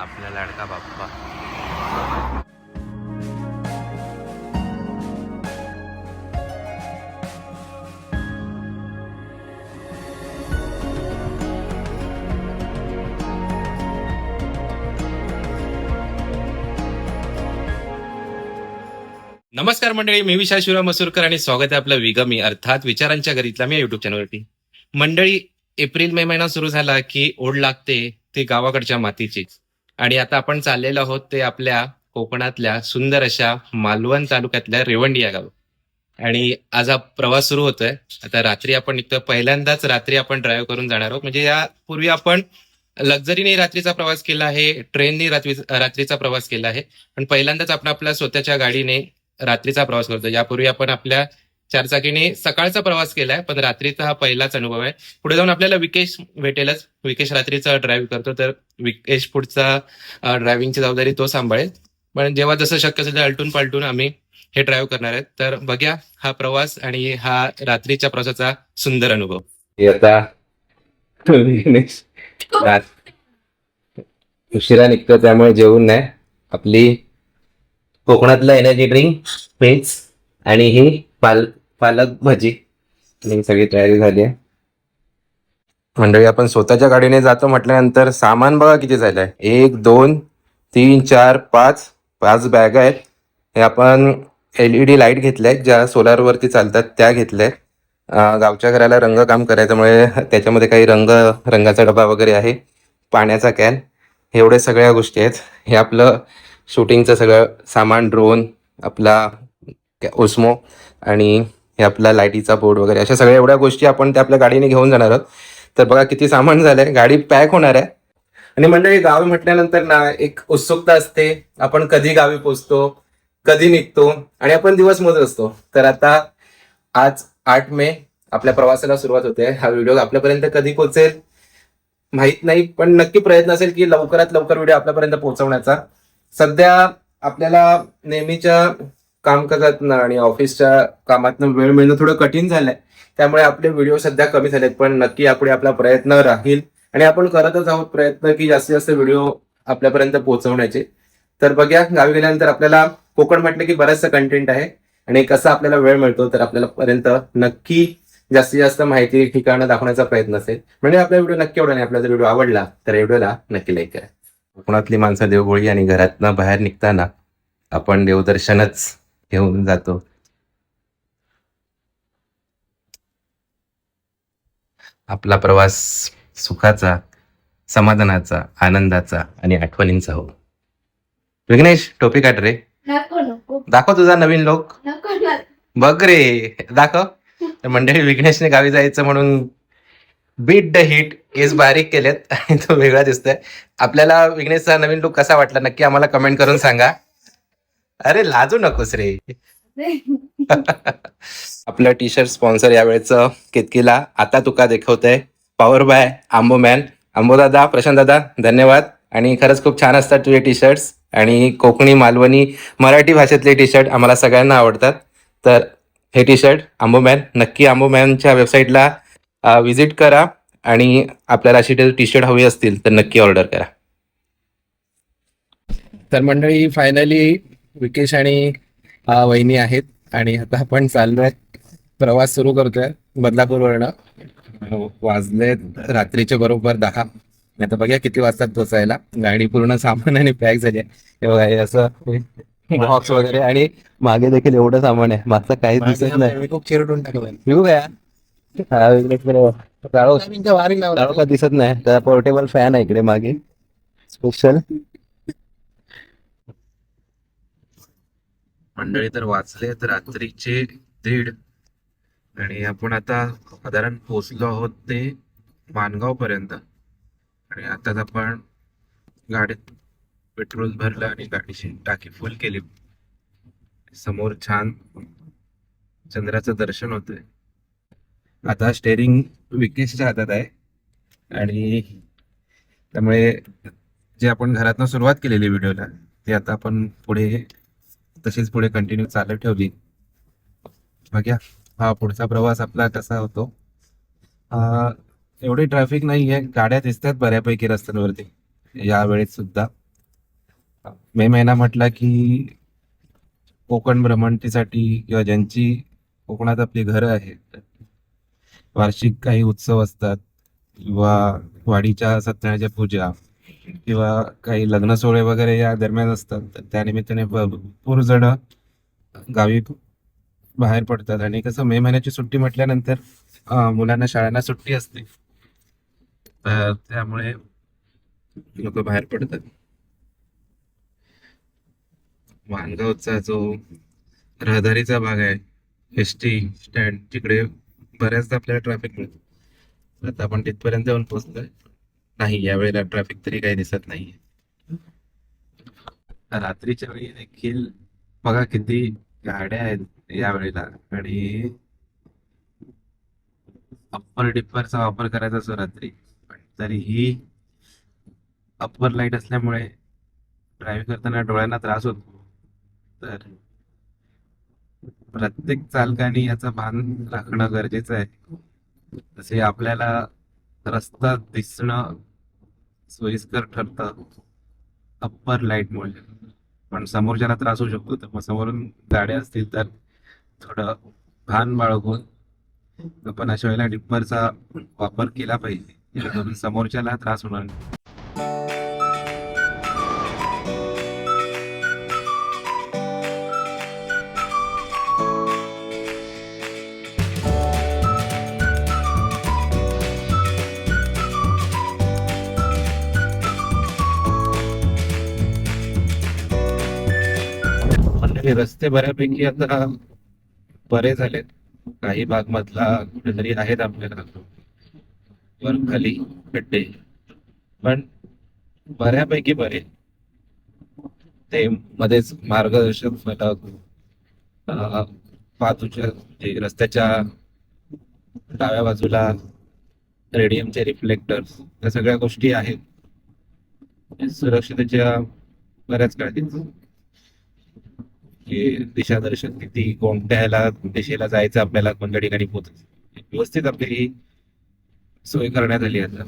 आपला लाडका बाप्पा. नमस्कार मंडळी, मी विशाल शिवराम मसूरकर आणि स्वागत आहे आपलं विगमी अर्थात विचारांच्या घरीतला मी युट्यूब चॅनलवरती. मंडळी, एप्रिल मे महिना सुरू झाला की ओढ लागते ती गावाकडच्या मातीचीच. आणि आता आपण चाललेलो आहोत ते आपल्या कोकणातल्या सुंदर अशा मालवण तालुक्यातल्या रेवंडी या गाव. आणि आज हा प्रवास सुरू होतोय. आता रात्री आपण निघतोय. पहिल्यांदाच रात्री आपण ड्राईव्ह करून जाणार आहोत. म्हणजे यापूर्वी आपण लक्झरीने रात्रीचा प्रवास केला आहे, ट्रेननी रात्रीचा प्रवास केला आहे, पण पहिल्यांदाच आपण आपल्या स्वतःच्या गाडीने रात्रीचा प्रवास करतो. यापूर्वी आपण आपल्या चारचाकीने सकाळचा प्रवास केलाय, पण रात्रीचा हा पहिलाच अनुभव आहे. पुढे जाऊन आपल्याला विकेश भेटेलच. विकेश रात्रीचा ड्राईव्ह करतो, तर विकेश पुढचा ड्रायव्हिंगची जबाबदारी तो सांभाळेल. पण जेव्हा जसं शक्य असेल अल्टून पालटून आम्ही हे ड्राईव्ह करणार आहेत. तर बघ्या हा प्रवास आणि हा रात्रीच्या प्रवासाचा सुंदर अनुभव. आता उशिरा निघतो त्यामुळे जेवून नाही. आपली कोकणातलं एनर्जी ड्रिंक पेज आणि ही पालक भाजी आणि सगळी तयारी झाली आहे. मंडळी, आपण स्वतःच्या गाडीने जातो म्हटल्यानंतर सामान बघा किती झालंय. 1 2 3 4 5 बॅग आहेत. हे आपण LED लाईट घेतल्यात ज्या सोलारवरती चालतात, त्या घेतल्यात. गावच्या घराला रंगकाम करायच्यामुळे त्याच्यामध्ये काही रंगाचा डबा वगैरे आहे, पाण्याचा कॅन, एवढ्या सगळ्या गोष्टी आहेत. हे आपलं शूटिंगचं सगळं सामान, ड्रोन, आपला ओस्मो आणि हे आपला लाईटीचा बोर्ड वगैरे, अशा सगळ्या एवढ्या गोष्टी आपण त्या आपल्या गाडीने घेऊन जाणार आहोत. तर बघा किती सामान झालंय. गाडी पॅक होणार आहे. आणि मंडळी, गावी म्हटल्यानंतर ना एक उत्सुकता असते. आपण कधी गावी पोहोचतो, कधी निघतो, आणि आपण दिवस मोजत असतो. तर आता आज 8 मे आपल्या प्रवासाला सुरुवात होते. हा व्हिडिओ आपल्यापर्यंत कधी पोहोचेल माहित नाही, पण नक्की प्रयत्न असेल की लवकरात लवकर व्हिडिओ आपल्यापर्यंत पोहोचवण्याचा. सध्या आपल्याला नेहमीच्या कामकाजातनं आणि ऑफिसच्या कामातनं वेळ मिळणं थोडं कठीण झालंय. त्यामुळे आपले व्हिडिओ सध्या कमी झालेत, पण नक्की यापुढे आपला प्रयत्न राहील आणि आपण करतच आहोत प्रयत्न की जास्तीत जास्त व्हिडिओ आपल्यापर्यंत पोहोचवण्याचे. तर बघूया, गावी गेल्यानंतर आपल्याला कोकण म्हटलं की बरंचसं कंटेंट आहे आणि कसं आपल्याला वेळ मिळतो तर आपल्याला पर्यंत नक्की जास्तीत जास्त माहिती, ठिकाणं दाखवण्याचा प्रयत्न असेल. म्हणजे आपला व्हिडिओ नक्की आवडेल. आणि आपला जर व्हिडिओ आवडला तर व्हिडिओला नक्की लाईक करा. कोकणातली माणसं देवभोळी आणि घरातनं बाहेर निघताना आपण देवदर्शनच घेऊन जातो. आपला प्रवास सुखाचा, समाधानाचा, आनंदाचा आणि आठवणींचा हो. विघ्नेश, टोपी काढ रे. नको नको दाखव तुझा नवीन लोक. नको बघ रे, दाखव. तर मंडळी, विघ्नेशने गावी जायचं म्हणून बीट द हिट केस बारीक केलेत आणि तो वेगळा दिसतोय. आपल्याला विघ्नेशचा नवीन लुक कसा वाटला नक्की आम्हाला कमेंट करून सांगा. अरे लाजू नकोस रे. आपलं टी शर्ट स्पॉन्सर यावेळेचं केतकीला आता तुका देखवतंय, पॉवर बाय आंबोमॅन. आंबो दादा, प्रशांत दादा, धन्यवाद. आणि खरंच खूप छान असतात तुझे टी शर्ट्स, आणि कोकणी, मालवणी, मराठी भाषेतले टी शर्ट आम्हाला सगळ्यांना आवडतात. तर हे टी शर्ट आंबोमॅन, नक्की आंबोमॅनच्या वेबसाईटला व्हिजिट करा आणि आपल्याला अशी टी शर्ट हवी असतील तर नक्की ऑर्डर करा. तर मंडळी, फायनली विकेश आणि वहिनी आहेत आणि आता आपण चाललोय, प्रवास सुरू करतोय बदलापूरवरनं. वाजले रात्रीचे बरोबर 10. आता बघा किती वाजतात पोचायला. गाडी पूर्ण सामानाने पॅक झाली आहे. हे बघा, हे असं बॉक्स वगैरे, आणि मागे देखील एवढं सामान आहे, मागचं काहीच दिसत नाही. खूप चिरडून टाकलं विकू काय. का दिसत नाही. त्याला पोर्टेबल फॅन आहे इकडे मागे स्पेशल. मंडळी, तर वाचलेत रात्रीचे 1:30 आणि आपण आता साधारण पोहोचलो आहोत ते माणगाव पर्यंत. आणि आताच आपण गाडीत पेट्रोल भरलं आणि गाडीची टाकी फुल केली. समोर छान चंद्राचं दर्शन होतंय. आता स्टेअरिंग विकेशच्या हातात आहे आणि त्यामुळे जे आपण घरातनं सुरुवात केलेली व्हिडिओला ते आता आपण पुढे तशीच पुढे कंटिन्यू चालत ठेवली. बघा हा पुढचा प्रवास आपला कसा होतो. एवढी ट्रॅफिक नाही आहे, गाड्या दिसतात बऱ्यापैकी रस्त्यांवरती या वेळेत सुद्धा. मे महिना म्हटला की कोकण भ्रमंतीसाठी किंवा ज्यांची कोकणात आपली घरं आहेत, वार्षिक काही उत्सव असतात किंवा वाडीच्या सत्यनारायणच्या पूजा किंवा काही लग्न सोहळे वगैरे या दरम्यान असतात, तर त्यानिमित्ताने भरपूर जण गावी बाहेर पडतात. आणि कसं मे महिन्याची सुट्टी म्हटल्यानंतर मुलांना शाळांना सुट्टी असते, तर त्यामुळे लोक बाहेर पडतात. माणगावचा जो रहदारीचा भाग आहे, एस टी स्टँड, तिकडे बऱ्याचदा आपल्याला ट्रॅफिक मिळतं. आता आपण तिथपर्यंत येऊन पोहोचलोय. नाही, यावेळेला ट्रॅफिक तरी काही दिसत नाही. रात्रीच्या वेळी देखील बघा किती गाड्या आहेत यावेळेला. आणि अप्पर डिप्परचा वापर करायचा असो रात्री, पण तरीही अप्पर लाईट असल्यामुळे ड्राईव्ह करताना डोळ्यांना त्रास होतो. तर प्रत्येक चालकाने याचं भान राखणं गरजेचं आहे. तसे आपल्याला रस्ता दिसणं सोयीस्कर ठरतं अप्पर लाईटमुळे, पण समोरच्याला त्रास होऊ शकतो. तर मग समोरून गाड्या असतील तर थोडं भान बाळगून आपण अशा वेळेला डिप्परचा वापर केला पाहिजे, जेणेकरून समोरच्याला त्रास होणार नाही. म्हणजे रस्ते बऱ्यापैकी आता बरे झालेत. काही भाग मधला कुठेतरी आहेत आपल्याला वर खाली खड्डे, पण बऱ्यापैकी बरे. ते मध्येच मार्गदर्शक फलक, वाहतूकच्या म्हणजे रस्त्याच्या डाव्या बाजूला रेडियमचे रिफ्लेक्टर्स, या सगळ्या गोष्टी आहेत सुरक्षतेच्या बऱ्याच काळजीत. की दिशादर्शक किती, कोणत्या दिशेला जायचं, आपल्याला कोणत्या ठिकाणी पोहोचायचं, व्यवस्थित आपली ही सोय करण्यात आली आता.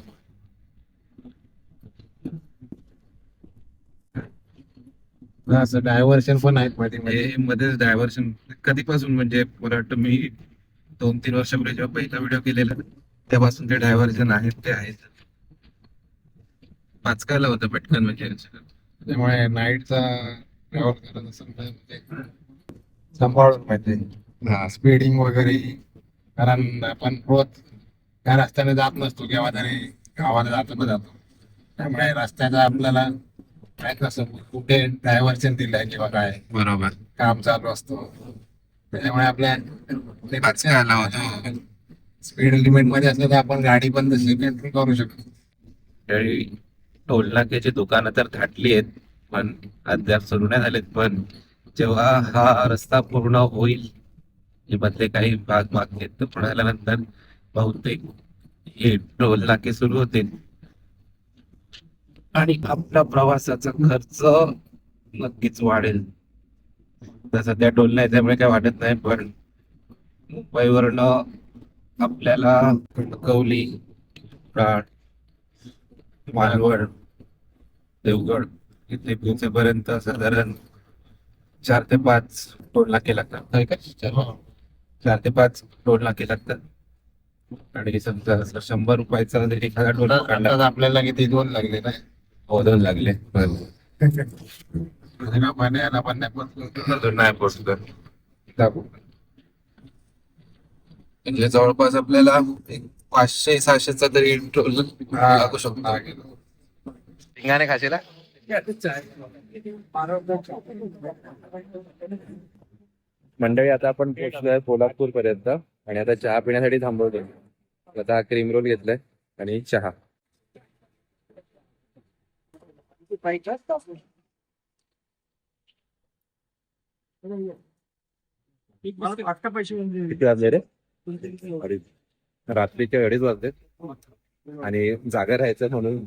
असं डायव्हर्शन पण आहेत मध्ये मध्ये. हे मध्येच डायव्हर्शन कधीपासून, म्हणजे मला वाटतं मी 2-3 वर्षापूर्वी जेव्हा पहिला व्हिडिओ केलेला तेव्हापासून ते डायव्हर्जन आहेत ते आहेत. पाचकायला होतं पटकन म्हणजे. त्यामुळे नाईटचा ट्रॅव्हल करत असेल तर म्हणजे सांभाळून पाहिजे स्पीडिंग वगैरे. कारण आपण रोज त्या रस्त्याने जात नसतो, केव्हा तरी गावाला जातो. त्यामुळे रस्त्याचा आपल्याला माहित नसतं कुठे डायव्हर्शन दिलंय किंवा काय बरोबर, काम चालू असतो. त्याच्यामुळे आपल्या पाचकायला होतं. स्पीड लिमिट मध्ये असलं तर आपण गाडी पण तशी कंट्रोल करू शकतो. त्यावेळी टोल नाक्याची दुकानं तर थाटली आहेत, पण अद्याप सुरू नाही झालेत. पण जेव्हा हा रस्ता पूर्ण होईल, मधले काही भाग मागतील, तर पूर्ण झाल्यानंतर बहुतेक हे टोल नाके सुरू होतील आणि आपला प्रवासाचा खर्च नक्कीच वाढेल. तर सध्या टोल नाही त्यामुळे काय वाटत नाही, पण मुंबईवरनं आपल्याला कणकवली, कराड, मालवण, देवगड इथे पोहोचेपर्यंत साधारण 4 ते 5 टोल नाके लागतात. नाही का? 4 ते 5 टोल नाके लागतात. आणि समजा असं 100 रुपयाचा जरी एखादा टोल काढला, आता आपल्याला किती 2 लागले ना. हो 2 लागले, पण याला पण नाही पोहोचलो. अजून नाही पोहोचलो. म्हणजे जवळपास आपल्याला एक 500-600चा तरी टोल लागू शकतो. शिंगाणे खाशीला. मंडळी, आता आपण पोहोचलोय कोल्हापूर पर्यंत आणि आता चहा पिण्यासाठी थांबवतोय. आता क्रीम रोल घेतलाय आणि चहा. किती वाजले रे? अडीच. रात्रीचे 2:30 वाजले आणि जागा राहायचं म्हणून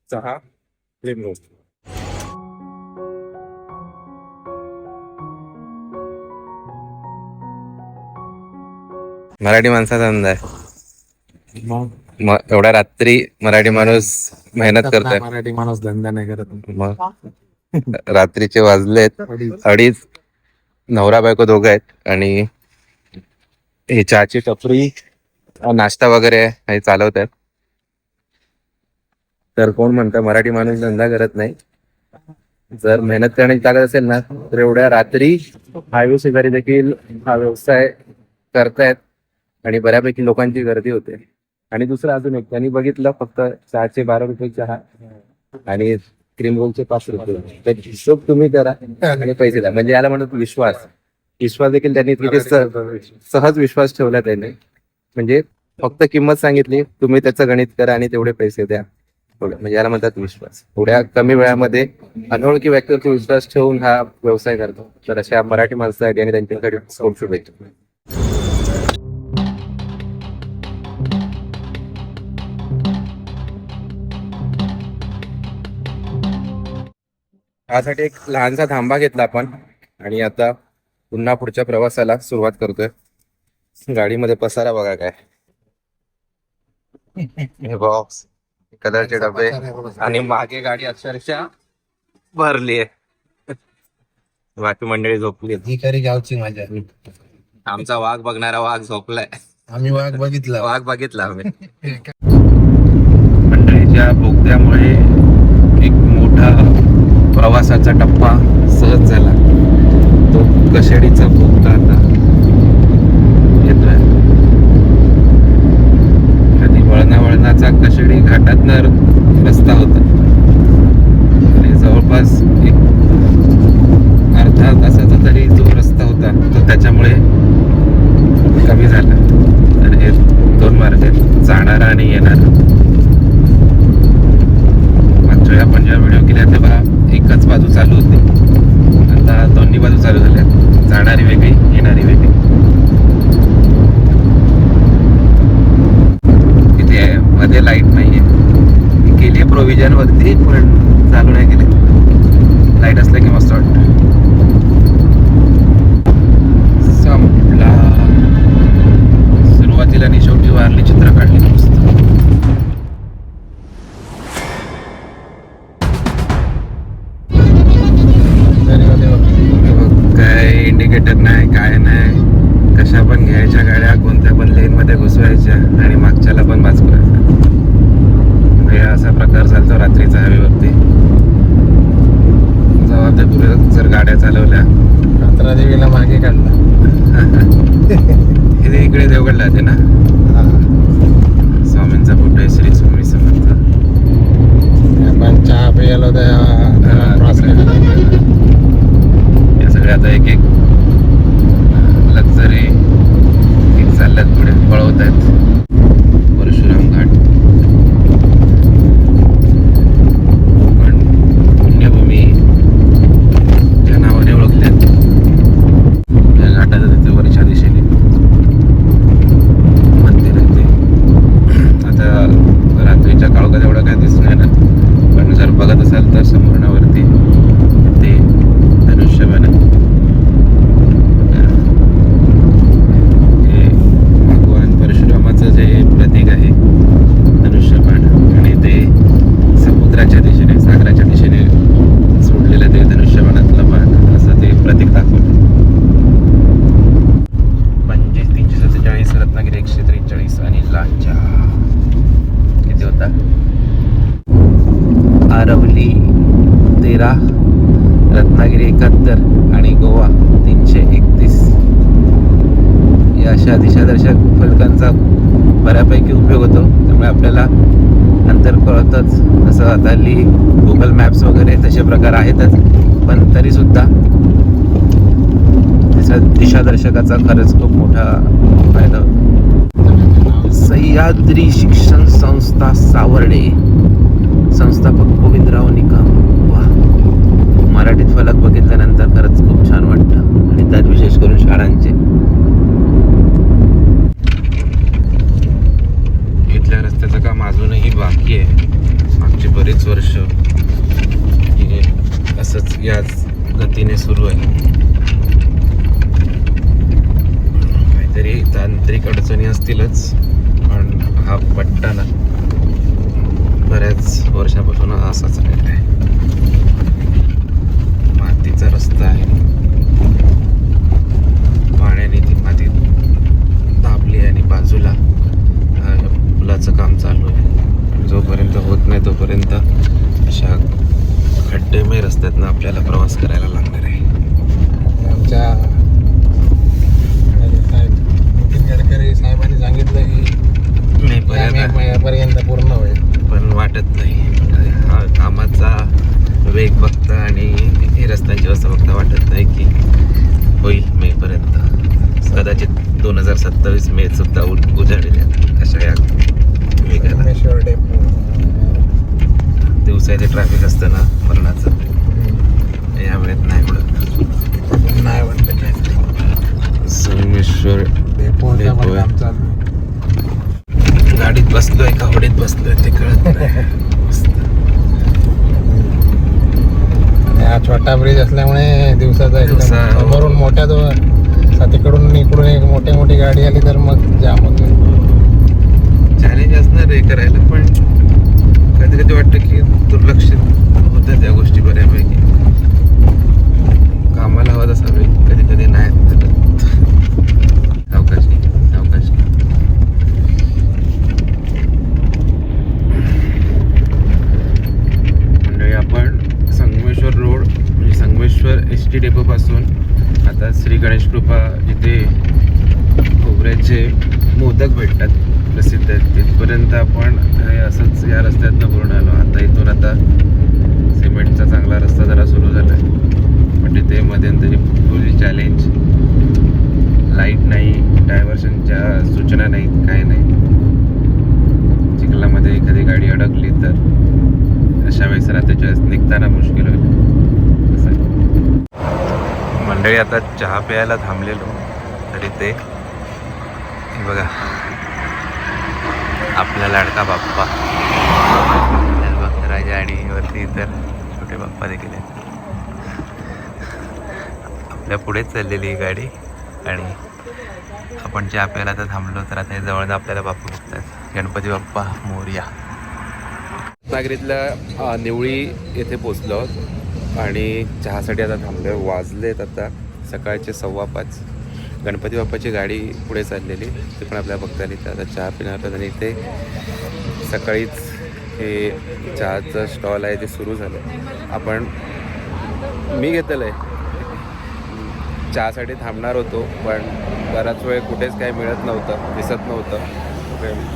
चहा, क्रीम रोल. मराठी माणसाचा धंदा आहे. मग एवढ्या रात्री मराठी माणूस मेहनत करतोय. मराठी माणूस धंदा नाही करत. मग रात्रीचे वाजलेत 2:30. नवरा बायको दोघं आहेत आणि हे चहाची टपरी नाश्ता वगैरे हे चालवत आहेत. तर कोण म्हणतं मराठी माणूस धंदा करत नाही. जर मेहनत करण्याची ताकद असेल ना तर एवढ्या रात्री हायवे शेजारी देखील हा व्यवसाय करतायत आणि बऱ्यापैकी लोकांची गर्दी होते. आणि दुसरं अजून एक त्यांनी बघितलं फक्त चहाचे 12 रुपये चहा आणि क्रीम रोलचे 5 रुपये. तर हिशोब तुम्ही करा आणि पैसे द्या. म्हणजे याला म्हणतात विश्वास देखील त्यांनी तिथे सहज विश्वास ठेवला त्यांनी. म्हणजे फक्त किंमत सांगितली, तुम्ही त्याचं गणित करा आणि तेवढे पैसे द्या. म्हणजे याला म्हणतात विश्वास. थोड्या कमी वेळामध्ये अनोळखी व्यक्तीवर विश्वास ठेवून हा व्यवसाय करतो. तर अशा मराठी माणसासाठी आणि त्यांच्याकडे खूप शुभेच्छा. यासाठी एक लहानसा थांबा घेतला आपण आणि आता पुन्हा पुढच्या प्रवासाला सुरुवात करतोय. गाडीमध्ये पसारा बघा काय, हे बॉक्स, कलरचे डबे आणि मागे गाडी अक्षरशः भरली आहे. बाकी मंडळी झोपली. ही खरी गावची मजा. आमचा वाघ बघणारा वाघ झोपलाय. आम्ही वाघ बघितला. वाघ बघितला आम्ही. मंडळीच्या बोगद्यामुळे एक मोठा प्रवासाचा टप्पा सहज झाला. तो कशेडीचा बोगदा आता येतोय. आधी वळणाचा कशेडी घाटातनं रस्ता होता आणि जवळपास एक अर्धा तासाचा तरी जो रस्ता होता तो त्याच्यामुळे कमी झाला. तर हे 2 मार्ग आहेत, जाणारा आणि येणारा. मागच्या आपण ज्या व्हिडिओ केल्या तेव्हा एकच बाजू चालू होती, आता दोन्ही बाजू चालू झाल्या. जाणारी वेगळी, येणारी वेगळी. इथे मध्ये लाईट नाहीये. केली प्रोव्हिजन वरती पण चालू नाही केली. लाईट असलं की मस्त वाटतं. संपला. सुरुवातीला आणि शेवटी वारली चित्र काढली मस्त. काय इंडिकेटर नाही, काय नाही. कशा पण घ्यायच्या गाड्या, कोणत्या पण लेन मध्ये घुसवायच्या आणि मागच्याला पण वाचवायचा. म्हणजे असा प्रकार चालतो रात्रीचा हवेवरती. जबाबदारीपूर्वक जर गाड्या चालवल्या. देवीला मागे काढला. हे इकडे देवगडला आहे ना. स्वामींचा फोटो आहे, श्री स्वामी समर्थ. आपण चहा प्यायला या सगळ्या आता एक एक लक्झरी चालल्यात पुढे, पळवत आहेत. परशुराम घाट, कोकण पुण्यभूमी या नावाने ओळखल्यात. या घाटाच्या तिथे वरच्या दिशेने मंदिर आहे. ते आता रात्रीच्या काळोखात एवढं काय दिसत नाही ना, पण जर बघत असाल तर संपूर्णावरती ते धनुष्यबाण आहे. हे भगवान परशुरामाचं जे प्रतीक आहे धनुष्यबाण, आणि ते समुद्राच्या दिशेने, सागराच्या दिशेने सोडलेलं ते धनुष्यबाणातलं बाण, असं ते प्रतीक दाखवलं. 347, रत्नागिरी 143 आणि लांजा किती होता? आरवली 13, रत्नागिरी 71 आणि गोवा 331. या अशा दिशादर्शक फलकांचा बऱ्यापैकी उपयोग होतो. त्यामुळे आपल्याला अंतर कळतच. जसं आता हल्ली गुगल मॅप्स वगैरे तसे प्रकार आहेतच, पण तरीसुद्धा दिशादर्शकाचा खरंच खूप मोठा फायदा होतो. सह्याद्री शिक्षण संस्था सावर्डे, संस्थापक गोविंदराव निकम. वा, मराठीत फलक बघितल्यानंतर खरंच खूप छान वाटतं, आणि त्यात विशेष करून शाळांचे. इथल्या रस्त्याचं काम अजूनही बाकी आहे. मागची बरीच वर्ष हे असंच याच गतीने सुरू आहे. काहीतरी तांत्रिक अडचणी असतीलच, पण हा पट्टा ना बऱ्याच वर्षापासून असाच आहे. मातीचा रस्ता आहे. पाण्याने ती माती दाबली आणि बाजूला पुलाचं काम चालू आहे. जोपर्यंत होत नाही तोपर्यंत अशा खड्डेमय रस्त्यातनं आपल्याला प्रवास करायला लागणार आहे. आमच्या नितीन गडकरी साहेबांनी सांगितलं की नाही पर्यंत महिन्यापर्यंत पूर्ण होईल. पण वाटत नाही. हा कामाचा वेग बघता आणि हे रस्त्यांची अवस्था बघता वाटत नाही की होईल मेपर्यंत. कदाचित 2027 मे सुद्धा उजाडेल अशा या वेगाला. सोमेश्वर डेपो दिवसाचे ट्रॅफिक असतं ना मरणाचं, या वेळेत नाही एवढं. नाही वाटतं काय सोमेश्वर डेपोचं पण काम चालू आहे. गाडीत बसलोय का होडीत बसलोय ते कळत नाही. आणि हा छोटा ब्रिज असल्यामुळे दिवसाचा एकदम समोरून मोठ्या तिकडून इकडून एक मोठी गाडी आली तर मग जाम होतो. चॅलेंज असणार आहे करायला, पण कधी कधी वाटतं की दुर्लक्षित होतं त्या गोष्टी बऱ्यापैकी. कामाला हवा तसा वेळ कधी कधी नाही करत. सावकाशी सावकाशी. मंडळी आपण संगमेश्वर रोड म्हणजे संगमेश्वर ST डेपोपासून आता श्री गणेश कृपा जिथे खोबऱ्याचे मोदक भेटतात प्रसिद्ध आहेत तिथपर्यंत आपण हे असंच या रस्त्यातनं पूर्ण आलो. आता इथून आता सिमेंटचा चांगला रस्ता जरा सुरू झाला आहे, पण तिथे मध्यंतरी पोलीस चॅलेंज, लाईट नाही, डायव्हर्शनच्या सूचना नाहीत, काय नाही. चिखलामध्ये एखादी गाडी अडकली तर अशा वेळेस रात्रीच्या निघताना मुश्किल होईल. असं आहे. मंडळी आता चहा प्यायला थांबलेलो तरी ते बघा आपला लाडका बाप्पा भक्तराजा आणि वरती इतर छोटे बाप्पा देखील आहेत. आपल्या पुढेच चाललेली ही गाडी आणि आपण चहा प्यायला तर थांबलो तर आता जवळ आपल्याला बाप्पा बघतात. गणपती बाप्पा मोरया. रत्नागिरीतल्या निवळी येथे पोचलो आणि चहासाठी आता थांबलो. वाजलेत आता सकाळचे 5:15. गणपती बाप्पाची गाडी पुढे चाललेली ते पण आपल्याला बघता आली. तर आता चहा पिणार होतात आणि इथे सकाळीच हे चहाचं स्टॉल आहे ते सुरू झालं. आपण मी घेतलेलं आहे. चहासाठी थांबणार होतो पण बराच वेळ कुठेच काही मिळत नव्हतं, दिसत नव्हतं,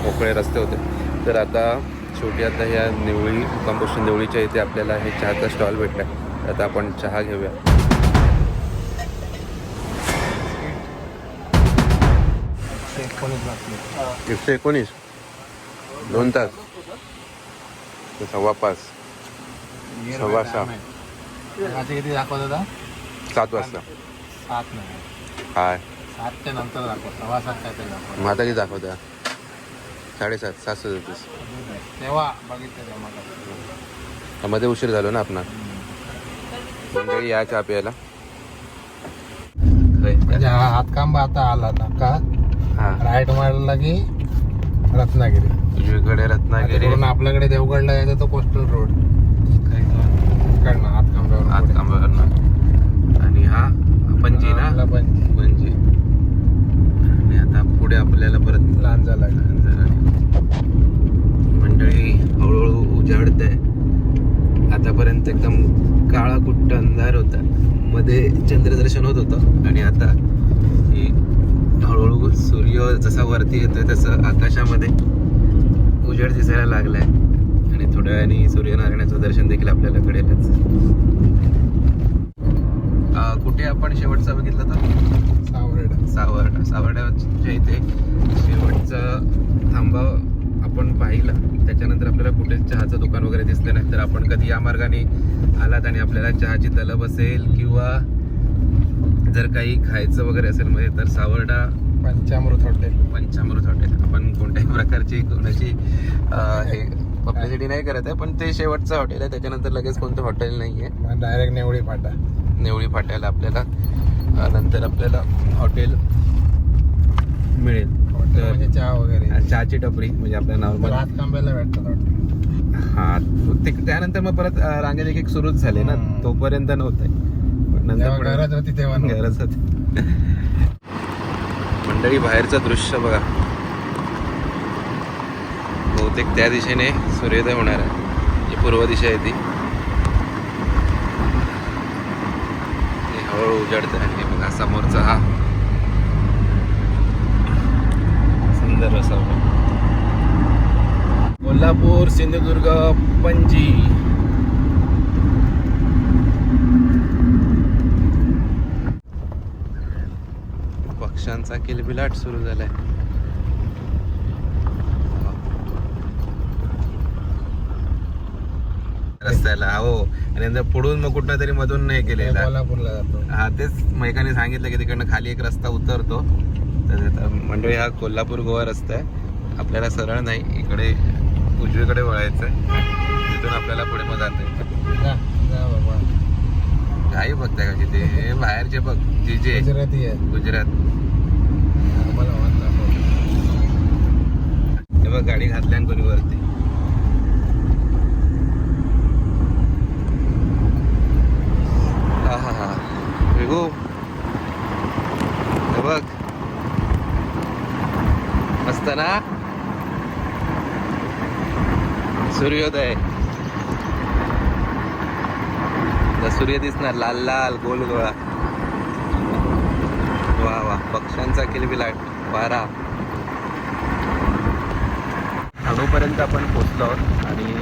मोकळे रस्ते होते. तर आता शेवटी आता ह्या निवळी मुक्कामपोस्ट निवळीच्या इथे आपल्याला हे चहाचा स्टॉल भेटला. आता आपण चहा घेऊया. 119 2 तास 5:15 6:15 किती दाखवत होता? 7 वाजता 7 नाही काय 7 ते नंतर दाखवत 7:15 काय तरी दाखवत. मग आता किती दाखवता? 7:30 7:37 तेव्हा बघितलं तेव्हा मध्ये उशीर झालो ना आपला. मंडळी या चहा प्यायला. म्हणजे हा हातकांबा आता आला ना का हां राईट मारला की रत्नागिरी, उजवीकडे रत्नागिरी, तिकडून आपल्याकडे देवगडला यायचं तो कोस्टल रोड इकडनं हातकांब्यावर हातकांबावरनं. आणि हा पणजी ना आपला पणजी पणजी. आणि आता पुढे आपल्याला परत लांजा लागला. मंडळी हळूहळू उजाडत आहे. आतापर्यंत एकदम काळा कुट्ट अंधार होता, मध्ये चंद्रदर्शन होत होतं आणि आता ही हळूहळू सूर्य जसा वरती येतोय तसं आकाशामध्ये उजेड दिसायला लागलाय आणि थोड्या वेळाने सूर्यनारायणाचं दर्शन देखील आपल्याला कळेलच. कुठे आपण शेवटचा बघितलं तर सावर्ड्याच्या इथे शेवटचा थांबा आपण पाहिला. त्याच्यानंतर आपल्याला कुठेच चहाचं दुकान वगैरे दिसलं नाही. तर आपण कधी या मार्गाने आलात आणि आपल्याला चहाची तलब असेल किंवा जर काही खायचं वगैरे असेल म्हणजे तर सावर्डा पंचामृत हॉटेल. आपण कोणत्याही प्रकारची कोणाची हे पब्लिसिटी नाही करत आहे, पण ते शेवटचं हॉटेल आहे. त्याच्यानंतर लगेच कोणतं हॉटेल नाही आहे. डायरेक्ट नेवळी फाट्याला आपल्याला नंतर आपल्याला हॉटेल मिळेल. म्हणजे चहा वगैरे चहाची टपरी म्हणजे आपल्या नॉर्मल हातकांब्याला भेटतात. हा त्यानंतर मग परत रांगेत एक सुरूच झाले ना, तोपर्यंत नव्हतं. नंतर जेव्हा पुढे घरात होती तेव्हा नव्हती. गरज होती. मंडळी बाहेरचं दृश्य बघा, बहुतेक त्या दिशेने सूर्योदय होणार आहे. ही पूर्व दिशा आहे ती. आणि हळूहळू उजाडत आहे. बघा समोरचा हा सुंदर असा कोल्हापूर, सिंधुदुर्ग, पणजी. पक्ष्यांचा किलबिलाट सुरू झालाय. रस्त्याला हो, आणि नंतर पुढून मग कुठं तरी मधून नाही केलेला. कोल्हापूरला जातो. हा तेच मैकाने सांगितलं की तिकडनं खाली एक रस्ता उतरतो. तर मंडळी हा कोल्हापूर गोवा रस्ता आहे. आपल्याला सरळ नाही, इकडे उजवीकडे वळायचं आहे. तिथून आपल्याला पुढे मग जाता येतं. जा जा बाबा. काही बघताय का तिथे? हे बाहेरचे बघ, जे गुजराती आहे. गुजरात. आम्हाला वाहन दाखव. हे बघ गाडी घातल्या कोणी वरती. हा हा हा वेगो, हे बघ मस्त ना. सूर्योदय, सूर्य दिसणार लाल लाल गोल गोळा. वा वा, पक्ष्यांचा किलबिलाट, वारा. ठाणूपर्यंत आपण पोचलो आहोत आणि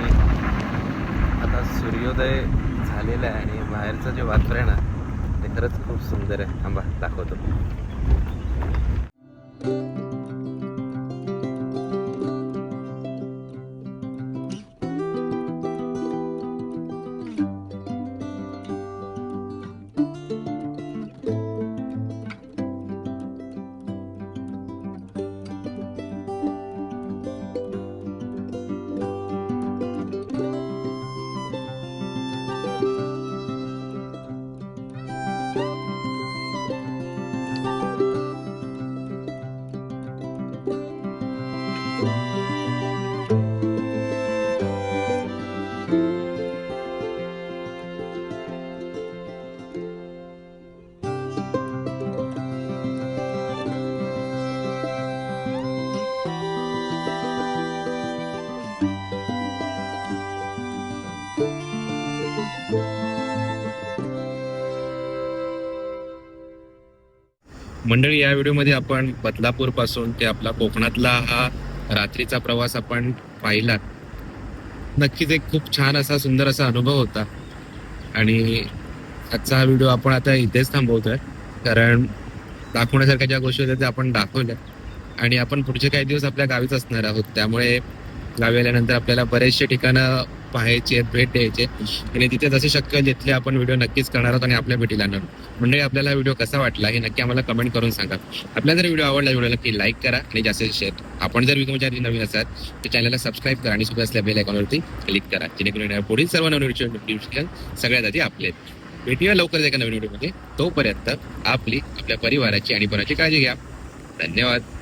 आता सूर्योदय झालेला आहे. आणि बाहेरचं जे वातावरण आहे ते खरंच खूप सुंदर आहे. थांबा दाखवतो. मंडळी, या व्हिडिओमध्ये आपण बदलापूर पासून ते आपला कोकणातला हा रात्रीचा प्रवास आपण पाहिला. नक्कीच एक खूप छान असा सुंदर असा अनुभव होता. आणि आजचा हा व्हिडिओ आपण आता इथेच थांबवतोय, कारण दाखवण्यासारख्या ज्या गोष्टी होत्या त्या आपण दाखवल्या. आणि आपण पुढचे काही दिवस आपल्या गावीच असणार आहोत, त्यामुळे गावी आल्यानंतर आपल्याला बरेचसे ठिकाणं पाहायची आहेत, भेट द्यायचे. आणि तिथे जसे शक्य होईल तिथले आपण व्हिडिओ नक्कीच करणार आहोत आणि आपल्या भेटीला आणणार. म्हणजे आपल्याला व्हिडिओ कसा वाटला हे नक्की आम्हाला कमेंट करून सांगा. आपल्याला जर व्हिडिओ आवडला, व्हिडिओला नक्की लाईक करा आणि जास्तीत शेअर. आपण जर व्हिडिओ नवीन असाल तर चॅनलला सबस्क्राईब करा आणि सुद्धा असल्या बेल आयकॉनवरती क्लिक करा, जेणेकरून पुढील सर्व नवीन नोटिफिकेशन सगळ्यात आधी आपले. भेटूया लवकरच एका नवीन व्हिडिओमध्ये. तोपर्यंत आपल्या परिवाराची आणि कोणाची काळजी घ्या. धन्यवाद.